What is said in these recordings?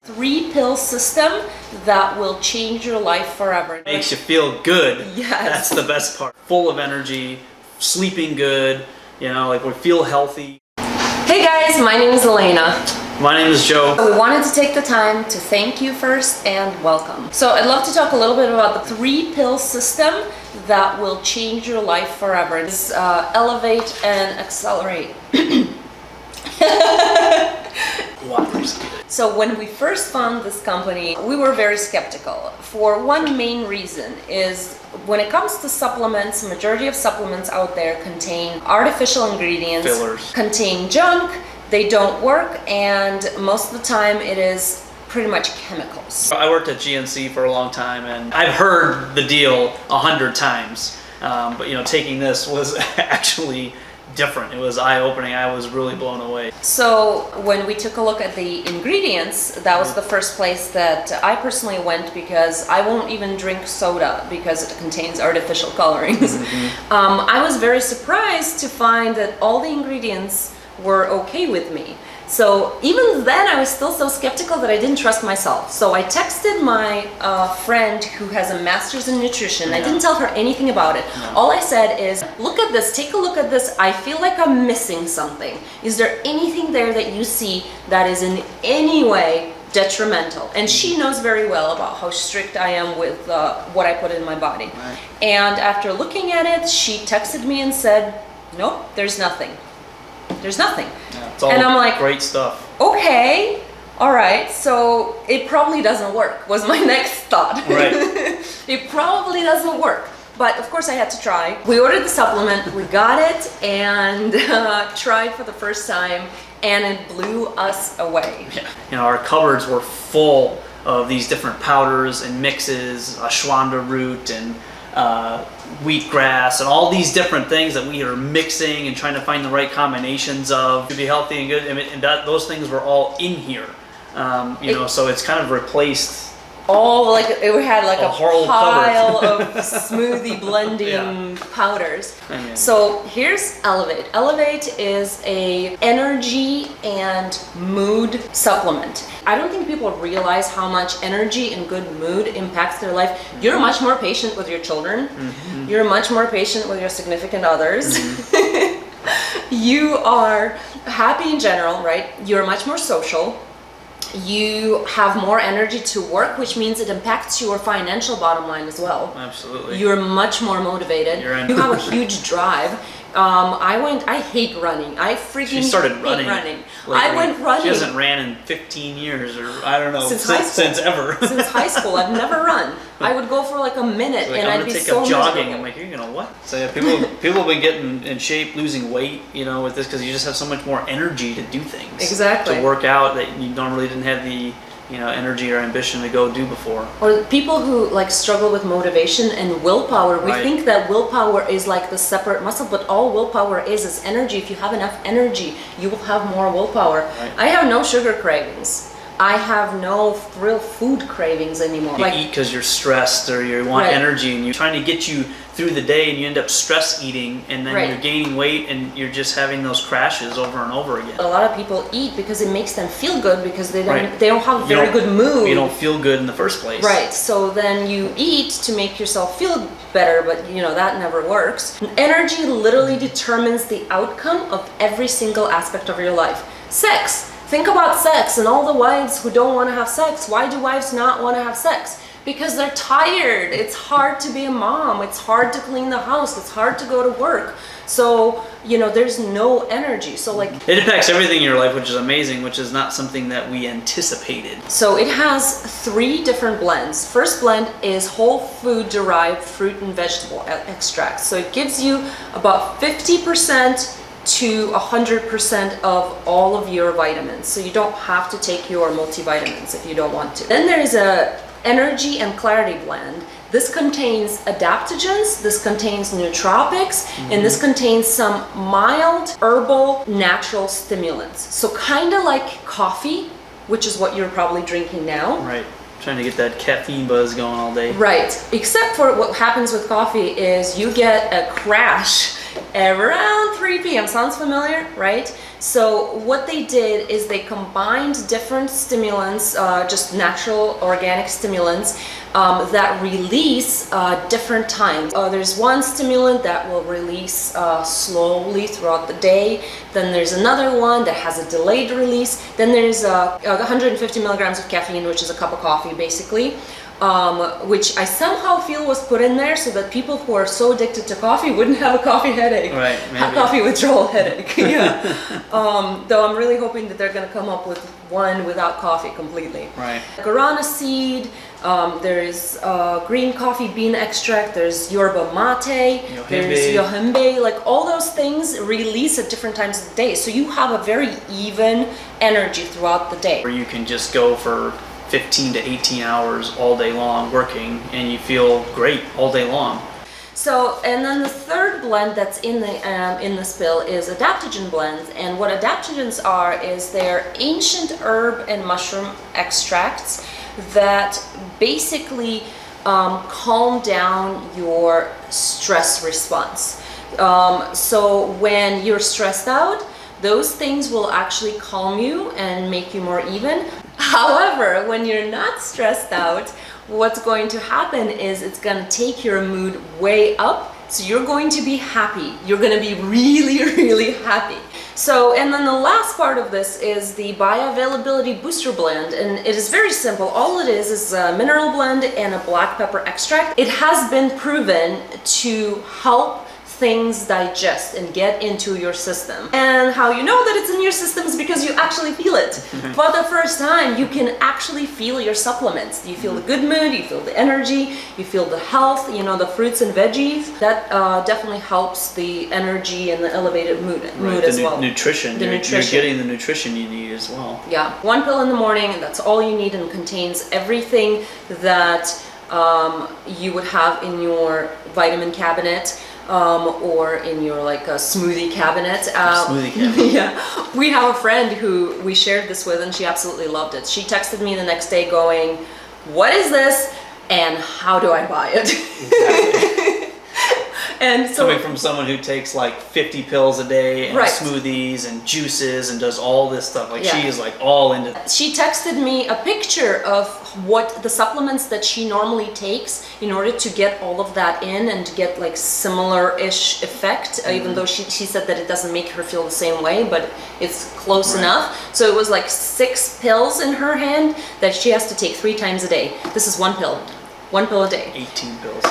3-pill system that will change your life forever. Makes you feel good. Yes. That's the best part. Full of energy, sleeping good, you know, like we feel healthy. Hey guys, my name is Elena. My name is Joe. We wanted to take the time to thank you first and welcome. So I'd love to talk a little bit about the 3-pill system that will change your life forever. It's elevate and accelerate. So when we first found this company, we were very skeptical for one main reason is when it comes to supplements, majority of supplements out there contain artificial ingredients, fillers, contain junk, they don't work, and most of the time it is pretty much chemicals. I worked at GNC for a long time and I've heard the deal 100 times, but you know, taking this was actually different. It was eye-opening. I was really blown away. So when we took a look at the ingredients, that was the first place that I personally went because I won't even drink soda because it contains artificial colorings. I was very surprised to find that all the ingredients were okay with me. So even then I was still so skeptical that I didn't trust myself. So I texted my friend who has a master's in nutrition. I didn't tell her anything about it. All I said is, look at this, take a look at this. I feel like I'm missing something. Is there anything there that you see that is in any way detrimental? And she knows very well about how strict I am with what I put in my body. And after looking at it, she texted me and said, nope, there's nothing. There's nothing. Yeah, it's all and I'm like, great stuff. Okay, all right, so it probably doesn't work, was my next thought. Right. It probably doesn't work. But of course I had to try. We ordered the supplement, we got it, and tried for the first time, and it blew us away. Yeah. You know, our cupboards were full of these different powders and mixes, ashwagandha root and wheatgrass and all these different things that we are mixing and trying to find the right combinations of to be healthy and good. And those things were all in here, you know. So it's kind of replaced. All like it had like a whole pile of smoothie blending powders. So here's Elevate. Elevate is a energy and mood supplement. I don't think people realize how much energy and good mood impacts their life. You're much more patient with your children. You're much more patient with your significant others. You are happy in general, right? You're much more social. You have more energy to work, which means it impacts your financial bottom line as well. Absolutely. You're much more motivated. You have a huge drive. I hate running. I freaking hate running. I went running. She hasn't ran in 15 years, or I don't know, since ever. Since high school, I've never run. I would go for like a minute, and I'd be so miserable. Jogging. I'm like, you're gonna what? So yeah, people have been getting in shape, losing weight, you know, with this because you just have so much more energy to do things. Exactly. To work out that you normally didn't have the, you know, energy or ambition to go do before. Or people who like struggle with motivation and willpower. We think that willpower is like the separate muscle, but all willpower is energy. If you have enough energy, you will have more willpower. I have no sugar cravings. I have no real food cravings anymore. You eat because you're stressed or you want energy and you're trying to get you through the day and you end up stress eating and then you're gaining weight and you're just having those crashes over and over again. A lot of people eat because it makes them feel good because they don't have a very good mood. You don't feel good in the first place. Right, so then you eat to make yourself feel better, but you know, that never works. Energy literally determines the outcome of every single aspect of your life. Sex. Think about sex and all the wives who don't want to have sex. Why do wives not want to have sex? Because they're tired. It's hard to be a mom. It's hard to clean the house. It's hard to go to work. So, you know, there's no energy. So like it impacts everything in your life, which is amazing, which is not something that we anticipated. So it has 3 different blends. First blend is whole food derived fruit and vegetable extracts. So it gives you about 50% to 100% of all of your vitamins. So you don't have to take your multivitamins if you don't want to. Then there is a energy and clarity blend. This contains adaptogens, this contains nootropics, and this contains some mild herbal natural stimulants. So kind of like coffee, which is what you're probably drinking now. Right. Trying to get that caffeine buzz going all day. Right. Except for what happens with coffee is you get a crash around 3 p.m. Sounds familiar, right? So what they did is they combined different stimulants, just natural organic stimulants, that release different times. There's one stimulant that will release slowly throughout the day. Then there's another one that has a delayed release. Then there's 150 milligrams of caffeine, which is a cup of coffee basically. Which I somehow feel was put in there so that people who are so addicted to coffee wouldn't have a coffee headache. Right, maybe. A coffee withdrawal headache. Yeah. Though I'm really hoping that they're going to come up with one without coffee completely. Right. Guarana seed, there's green coffee bean extract, there's yerba mate, there's yohimbe, like all those things release at different times of the day. So you have a very even energy throughout the day. Or you can just go for 15 to 18 hours all day long working and you feel great all day long. So, and then the third blend that's in this pill is Adaptogen Blend. And what adaptogens are is they're ancient herb and mushroom extracts that basically calm down your stress response. So when you're stressed out, those things will actually calm you and make you more even. However, when you're not stressed out, what's going to happen is it's going to take your mood way up. So you're going to be happy. You're going to be really, really happy. So, and then the last part of this is the Bioavailability Booster Blend. And it is very simple. All it is a mineral blend and a black pepper extract. It has been proven to help things digest and get into your system. And how you know that it's in your system is because you actually feel it. For the first time, you can actually feel your supplements. You feel the good mood, you feel the energy, you feel the health, you know, the fruits and veggies. That definitely helps the energy and the elevated mood as well. Nutrition. You're getting the nutrition you need as well. Yeah, one pill in the morning, and that's all you need, and contains everything that you would have in your vitamin cabinet. Or in your like a smoothie cabinet. Smoothie cabinet. Yeah, we have a friend who we shared this with and she absolutely loved it. She texted me the next day going, "What is this and how do I buy it?" Exactly. And so, coming from someone who takes like 50 pills a day and right. smoothies and juices and does all this stuff, like yeah. she is like all into. She texted me a picture of what the supplements that she normally takes in order to get all of that in and to get like similar-ish effect, even though she said that it doesn't make her feel the same way, but it's close right. enough. So it was like 6 pills in her hand that she has to take 3 times a day. This is 1 pill. 1 pill a day. 18 pills.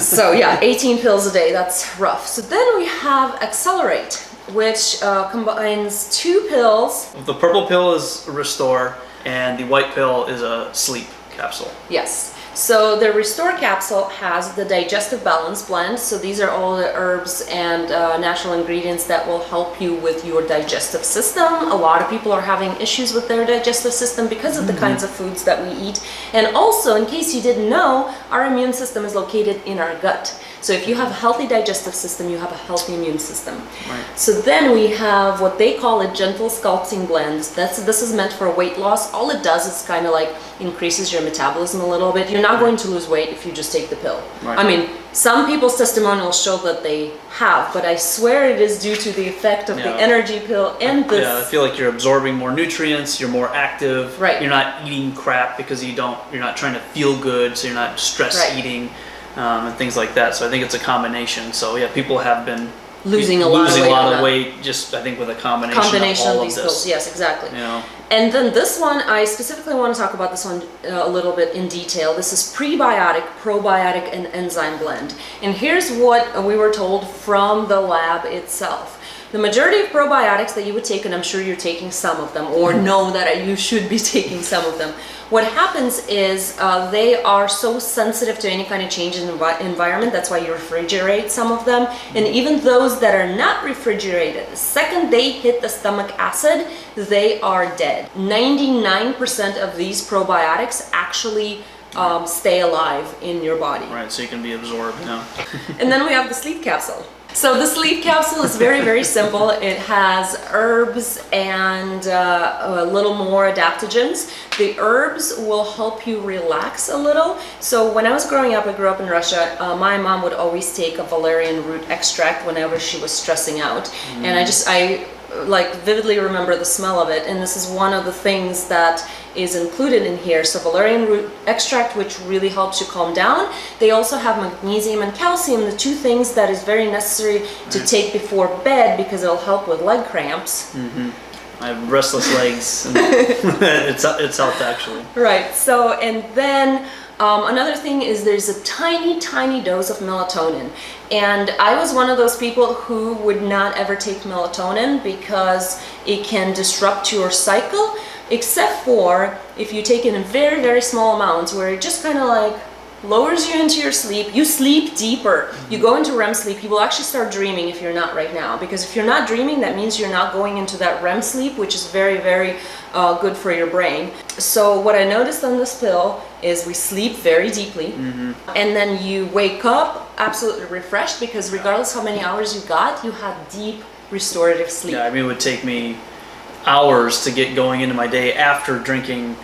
So yeah, 18 pills a day, that's rough. So then we have Accelerate, which combines 2 pills. The purple pill is Restore and the white pill is a sleep capsule. Yes. So the Restore capsule has the digestive balance blend. So these are all the herbs and natural ingredients that will help you with your digestive system. A lot of people are having issues with their digestive system because of the kinds of foods that we eat. And also, in case you didn't know, our immune system is located in our gut. So if you have a healthy digestive system, you have a healthy immune system. Right. So then we have what they call a gentle sculpting blend. This is meant for weight loss. All it does is kind of like increases your metabolism a little bit. You're not going to lose weight if you just take the pill. Right. I mean, some people's testimonials show that they have, but I swear it is due to the effect of the energy pill and this. Yeah, I feel like you're absorbing more nutrients, you're more active. Right. You're not eating crap because you're not trying to feel good, so you're not stress eating. And things like that. So I think it's a combination. So yeah, people have been losing a lot of weight just I think with a combination of all these of pills. this. Yes, exactly. You know. And then this one, I specifically want to talk about this one a little bit in detail. This is Prebiotic, Probiotic, and Enzyme Blend. And here's what we were told from the lab itself. The majority of probiotics that you would take, and I'm sure you're taking some of them, or know that you should be taking some of them, what happens is they are so sensitive to any kind of change in the environment. That's why you refrigerate some of them. And even those that are not refrigerated, the second they hit the stomach acid, they are dead. 99% of these probiotics actually stay alive in your body. Right, so you can be absorbed now. And then we have the sleep capsule. So the sleep capsule is very, very simple. It has herbs and a little more adaptogens. The herbs will help you relax a little. So when I was growing up, I grew up in Russia, my mom would always take a valerian root extract whenever she was stressing out. And I like vividly remember the smell of it, and this is one of the things that is included in here. So valerian root extract, which really helps you calm down. They also have magnesium and calcium, the two things that is very necessary to take before bed because it'll help with leg cramps. I have restless legs. And it's helped actually. Right. So, and then another thing is there's a tiny dose of melatonin. And I was one of those people who would not ever take melatonin because it can disrupt your cycle, except for if you take it in very small amounts where it just kind of like lowers you into your sleep. You sleep deeper. You go into REM sleep. You will actually start dreaming if you're not right now, because if you're not dreaming, that means you're not going into that REM sleep, which is very good for your brain. So what I noticed on this pill is we sleep very deeply, and then you wake up absolutely refreshed, because regardless how many hours you got, you had deep restorative sleep. Yeah, I mean, it would take me hours to get going into my day after drinking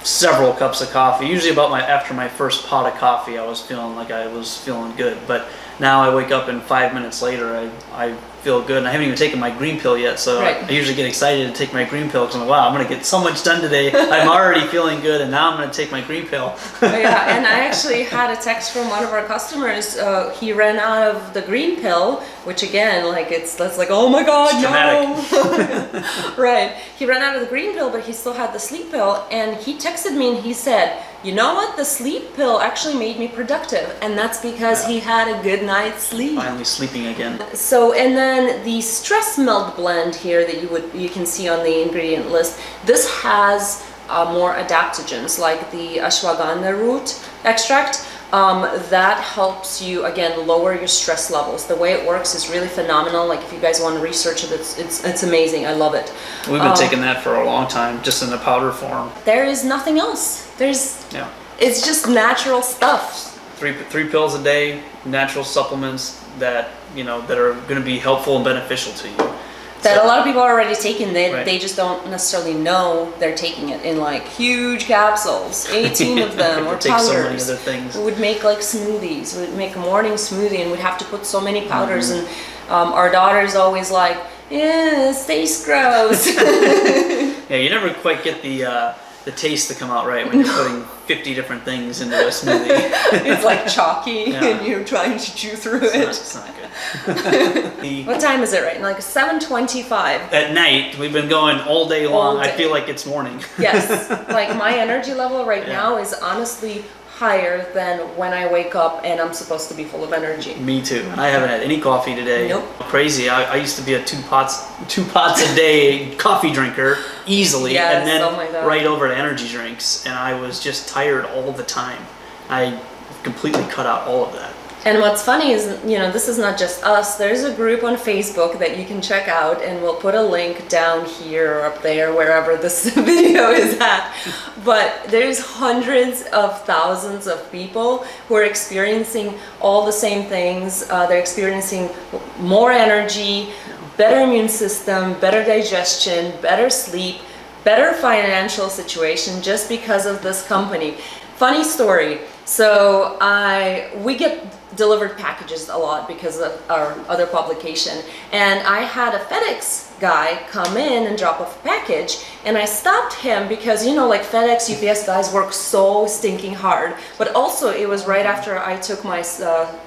several cups of coffee. Usually after my first pot of coffee, I was feeling like I was feeling good. But now I wake up and 5 minutes later, I feel good. And I haven't even taken my green pill yet, so I usually get excited to take my green pill because I'm like, wow, I'm going to get so much done today. I'm already feeling good, and now I'm going to take my green pill. Yeah, and I actually had a text from one of our customers. He ran out of the green pill, which again, like that's like, oh my God, it's no. Right. He ran out of the green pill, but he still had the sleep pill, and he texted me and he said, you know what? The sleep pill actually made me productive, and that's because he had a good night's sleep. Finally sleeping again. So, and then the stress melt blend here that you can see on the ingredient list, this has more adaptogens like the ashwagandha root extract. That helps you, again, lower your stress levels. The way it works is really phenomenal. Like if you guys want to research it, it's amazing. I love it. We've been taking that for a long time, just in the powder form. There is nothing else. It's just natural stuff. Three pills a day, natural supplements that are going to be helpful and beneficial to you. That a lot of people are already taking. They just don't necessarily know they're taking it in like huge capsules, 18 of them, or take powders. So many other things. We would make like smoothies. We would make a morning smoothie, and we'd have to put so many powders. And our daughter's always like, "Yeah, this tastes gross." Yeah, you never quite get the taste to come out right when you're putting 50 different things into a smoothie. It's like chalky, and you're trying to chew through it. It's not good. What time is it right now? Like 7:25. At night, we've been going all day long. I feel like it's morning. Yes, like my energy level right now is honestly higher than when I wake up and I'm supposed to be full of energy. Me too. I haven't had any coffee today. Nope. Crazy. I used to be a two pots a day coffee drinker easily, and then right over to energy drinks, and I was just tired all the time. I completely cut out all of that. And what's funny is, this is not just us. There's a group on Facebook that you can check out, and we'll put a link down here or up there, wherever this video is at. But there's hundreds of thousands of people who are experiencing all the same things. They're experiencing more energy, better immune system, better digestion, better sleep, better financial situation just because of this company. Funny story. So we get delivered packages a lot because of our other publication, and I had a FedEx guy come in and drop off a package, and I stopped him because like FedEx, UPS guys work so stinking hard, but also it was right after I took my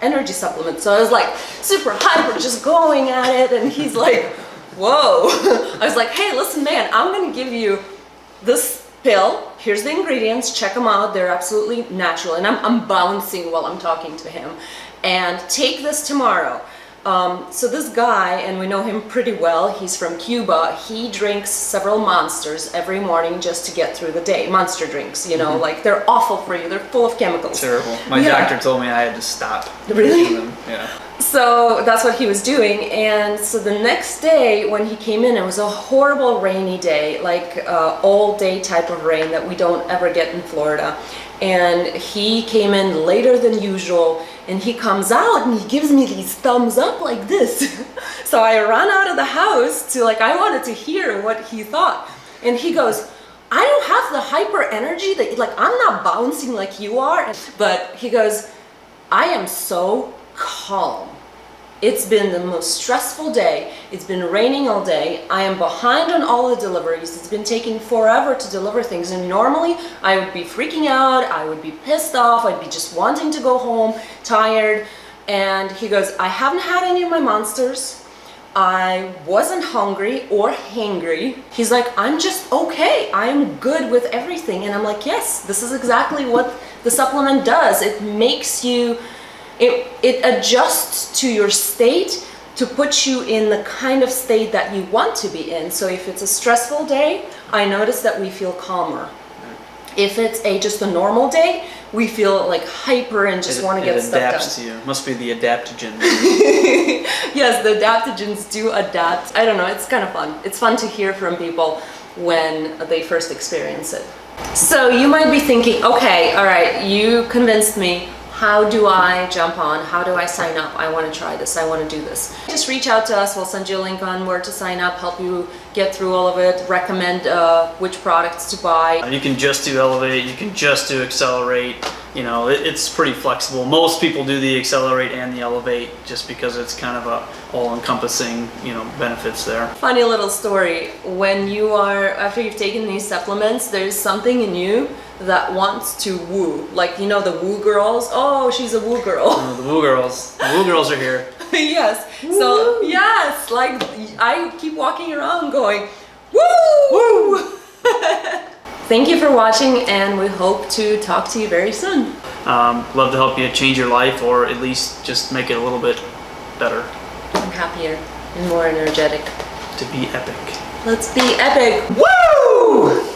energy supplement, so I was like super hyper, just going at it, and he's like, whoa. I was like, hey, listen man, I'm gonna give you this pill, here's the ingredients, check them out, they're absolutely natural, and I'm bouncing while I'm talking to him, and take this tomorrow. So this guy, and we know him pretty well, he's from Cuba, he drinks several Monsters every morning just to get through the day. Monster drinks, like they're awful for you, they're full of chemicals. Terrible. My doctor told me I had to stop. Really? Them. Yeah. So that's what he was doing, and so the next day when he came in, it was a horrible rainy day, like all day type of rain that we don't ever get in Florida. And he came in later than usual, and he comes out and he gives me these thumbs up like this. So I ran out of the house to I wanted to hear what he thought. And he goes, I don't have the hyper energy that I'm not bouncing like you are. But he goes, I am so calm. It's been the most stressful day. It's been raining all day. I am behind on all the deliveries. It's been taking forever to deliver things. And normally I would be freaking out. I would be pissed off. I'd be just wanting to go home, tired. And he goes, I haven't had any of my monsters. I wasn't hungry or hangry. He's like, I'm just okay. I'm good with everything. And I'm like, yes, this is exactly what the supplement does. It makes you, it adjusts to your state to put you in the kind of state that you want to be in. So if it's a stressful day, I notice that we feel calmer. If it's just a normal day, we feel like hyper and just want to get stuff done. It adapts to you. Must be the adaptogen. Yes, the adaptogens do adapt. I don't know, it's kind of fun. It's fun to hear from people when they first experience it. So you might be thinking, okay, all right, you convinced me. How do I jump on? How do I sign up? I want to try this. I want to do this. Just reach out to us. We'll send you a link on where to sign up, help you get through all of it, recommend which products to buy. You can just do Elevate. You can just do Accelerate. You know, it's pretty flexible. Most people do the Accelerate and the Elevate just because it's kind of a all-encompassing, you know, benefits there. Funny little story. When you are, after you've taken these supplements, there's something in you that wants to woo. Like, you know, the woo girls. Oh, she's a woo girl. Oh, the woo girls. The woo girls are here. Yes. Woo. So, yes, like I keep walking around going, woo! Woo! Thank you for watching, and we hope to talk to you very soon. Love to help you change your life, or at least just make it a little bit better. And happier and more energetic. To be epic. Let's be epic. Woo!